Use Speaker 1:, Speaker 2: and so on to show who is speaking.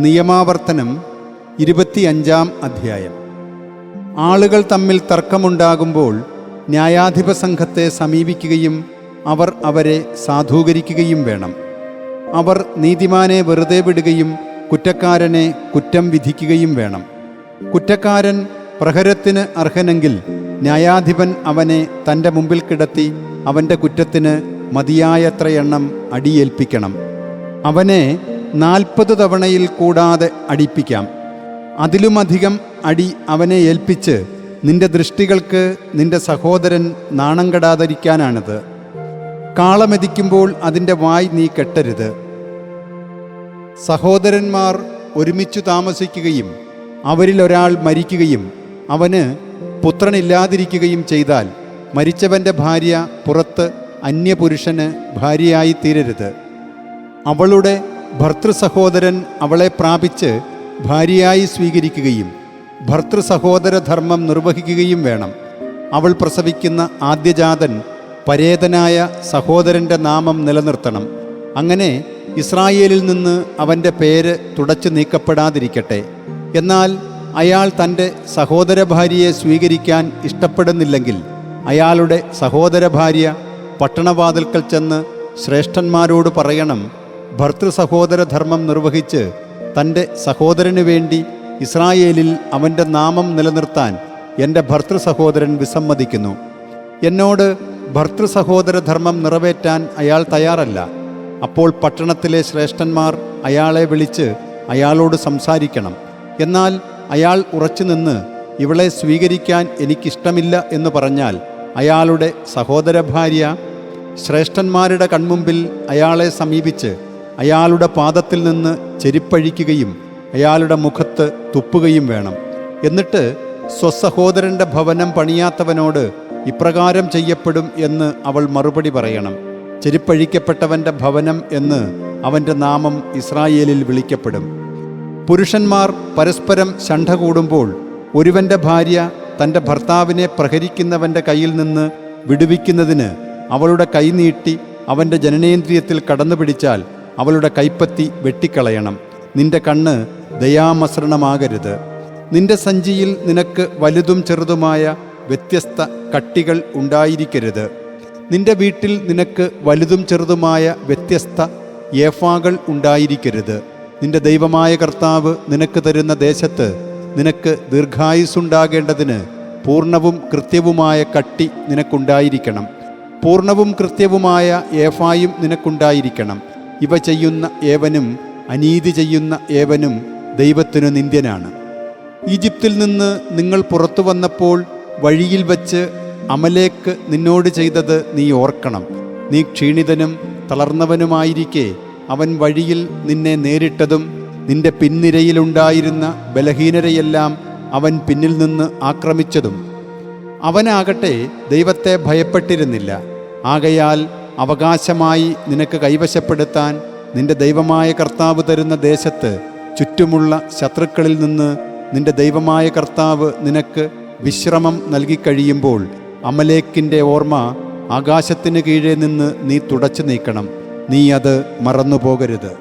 Speaker 1: നിയമാവർത്തനം 25-ാം അധ്യായം. ആളുകൾ തമ്മിൽ തർക്കമുണ്ടാകുമ്പോൾ ന്യായാധിപ സംഘത്തെ സമീപിക്കുകയും അവർ അവരെ സാധൂകരിക്കുകയും വേണം. അവർ നീതിമാനെ വെറുതെ വിടുകയും കുറ്റക്കാരനെ കുറ്റം വിധിക്കുകയും വേണം. കുറ്റക്കാരൻ പ്രഹരത്തിന് അർഹനെങ്കിൽ ന്യായാധിപൻ അവനെ തൻ്റെ മുമ്പിൽ കിടത്തി അവൻ്റെ കുറ്റത്തിന് മതിയായത്ര എണ്ണം അടിയേൽപ്പിക്കണം. അവനെ 40 തവണയിൽ കൂടാതെ അടിപ്പിക്കാം. അതിലുമധികം അടി അവനെ ഏൽപ്പിച്ച് നിന്റെ ദൃഷ്ടികൾക്ക് നിന്റെ സഹോദരൻ നാണം കെടാതിരിക്കാനാണിത്. കാളമെതിക്കുമ്പോൾ അതിൻ്റെ വായ് നീ കെട്ടരുത്. സഹോദരന്മാർ ഒരുമിച്ചു താമസിക്കുകയും അവരിലൊരാൾ മരിക്കുകയും അവന് പുത്രനില്ലാതിരിക്കുകയും ചെയ്താൽ മരിച്ചവൻ്റെ ഭാര്യ പുറത്ത് അന്യപുരുഷന് ഭാര്യയായി തീരരുത്. അവളുടെ ഭർതൃസഹോദരൻ അവളെ പ്രാപിച്ച് ഭാര്യയായി സ്വീകരിക്കുകയും ഭർതൃസഹോദരധർമ്മം നിർവഹിക്കുകയും വേണം. അവൾ പ്രസവിക്കുന്ന ആദ്യജാതൻ പരേതനായ സഹോദരൻ്റെ നാമം നിലനിർത്തണം. അങ്ങനെ ഇസ്രായേലിൽ നിന്ന് അവൻ്റെ പേര് തുടച്ചു നീക്കപ്പെടാതിരിക്കട്ടെ. എന്നാൽ അയാൾ തൻ്റെ സഹോദര ഭാര്യയെ സ്വീകരിക്കാൻ ഇഷ്ടപ്പെടുന്നില്ലെങ്കിൽ അയാളുടെ സഹോദര ഭാര്യ പട്ടണവാതിൽക്കൽ ചെന്ന് ശ്രേഷ്ഠന്മാരോട് പറയണം, ഭർതൃസഹോദരധർമ്മം നിർവഹിച്ച് തൻ്റെ സഹോദരന് വേണ്ടി ഇസ്രായേലിൽ അവൻ്റെ നാമം നിലനിർത്താൻ എൻ്റെ ഭർതൃസഹോദരൻ വിസമ്മതിക്കുന്നു. എന്നോട് ഭർതൃസഹോദരധർമ്മം നിറവേറ്റാൻ അയാൾ തയ്യാറല്ല. അപ്പോൾ പട്ടണത്തിലെ ശ്രേഷ്ഠന്മാർ അയാളെ വിളിച്ച് അയാളോട് സംസാരിക്കണം. എന്നാൽ അയാൾ ഉറച്ചുനിന്ന് ഇവളെ സ്വീകരിക്കാൻ എനിക്കിഷ്ടമില്ല എന്ന് പറഞ്ഞാൽ അയാളുടെ സഹോദര ഭാര്യ ശ്രേഷ്ഠന്മാരുടെ കൺമുമ്പിൽ അയാളെ സമീപിച്ച് അയാളുടെ പാദത്തിൽ നിന്ന് ചെരിപ്പഴിക്കുകയും അയാളുടെ മുഖത്ത് തുപ്പുകയും വേണം. എന്നിട്ട് സ്വസഹോദരൻ്റെ ഭവനം പണിയാത്തവനോട് ഇപ്രകാരം ചെയ്യപ്പെടും എന്ന് അവൾ മറുപടി പറയണം. ചെരിപ്പഴിക്കപ്പെട്ടവൻ്റെ ഭവനം എന്ന് അവൻ്റെ നാമം ഇസ്രായേലിൽ വിളിക്കപ്പെടും. പുരുഷന്മാർ പരസ്പരം ശണ്ഠ കൂടുമ്പോൾ ഒരുവൻ്റെ ഭാര്യ തൻ്റെ ഭർത്താവിനെ പ്രഹരിക്കുന്നവൻ്റെ കയ്യിൽ നിന്ന് വിടുവിക്കുന്നതിന് അവളുടെ കൈ നീട്ടി അവൻ്റെ ജനനേന്ദ്രിയത്തിൽ കടന്നു പിടിച്ചാൽ അവളുടെ കൈപ്പത്തി വെട്ടിക്കളയണം. നിന്റെ കണ്ണ് ദയാമസൃണമാകരുത്. നിന്റെ സഞ്ചിയിൽ നിനക്ക് വലുതും ചെറുതുമായ വ്യത്യസ്ത കട്ടികൾ ഉണ്ടായിരിക്കരുത്. നിന്റെ വീട്ടിൽ നിനക്ക് വലുതും ചെറുതുമായ വ്യത്യസ്ത ഏഫാകൾ ഉണ്ടായിരിക്കരുത്. നിന്റെ ദൈവമായ കർത്താവ് നിനക്ക് തരുന്ന ദേശത്ത് നിനക്ക് ദീർഘായുസ്സുണ്ടാകേണ്ടതിന് പൂർണ്ണവും കൃത്യവുമായ കട്ടി നിനക്കുണ്ടായിരിക്കണം. പൂർണ്ണവും കൃത്യവുമായ ഏഫായും നിനക്കുണ്ടായിരിക്കണം. ഇവ ചെയ്യുന്ന ഏവനും അനീതി ചെയ്യുന്ന ഏവനും ദൈവത്തിനു നിന്ദ്യനാണ്. ഈജിപ്തിൽ നിന്ന് നിങ്ങൾ പുറത്തു വന്നപ്പോൾ വഴിയിൽ വച്ച് അമലേക്ക് നിന്നോട് ചെയ്തത് നീ ഓർക്കണം. നീ ക്ഷീണിതനും തളർന്നവനുമായിരിക്കെ അവൻ വഴിയിൽ നിന്നെ നേരിട്ടതും നിന്റെ പിൻനിരയിലുണ്ടായിരുന്ന ബലഹീനരെയെല്ലാം അവൻ പിന്നിൽ നിന്ന് ആക്രമിച്ചതും. അവനാകട്ടെ ദൈവത്തെ ഭയപ്പെട്ടിരുന്നില്ല. ആകയാൽ അവകാശമായി നിനക്ക് കൈവശപ്പെടുത്താൻ നിന്റെ ദൈവമായ കർത്താവ് തരുന്ന ദേശത്ത് ചുറ്റുമുള്ള ശത്രുക്കളിൽ നിന്ന് നിന്റെ ദൈവമായ കർത്താവ് നിനക്ക് വിശ്രമം നൽകിക്കഴിയുമ്പോൾ അമലേക്കിൻ്റെ ഓർമ്മ ആകാശത്തിന് കീഴെ നിന്ന് നീ തുടച്ചു നീക്കണം. നീ അത് മറന്നുപോകരുത്.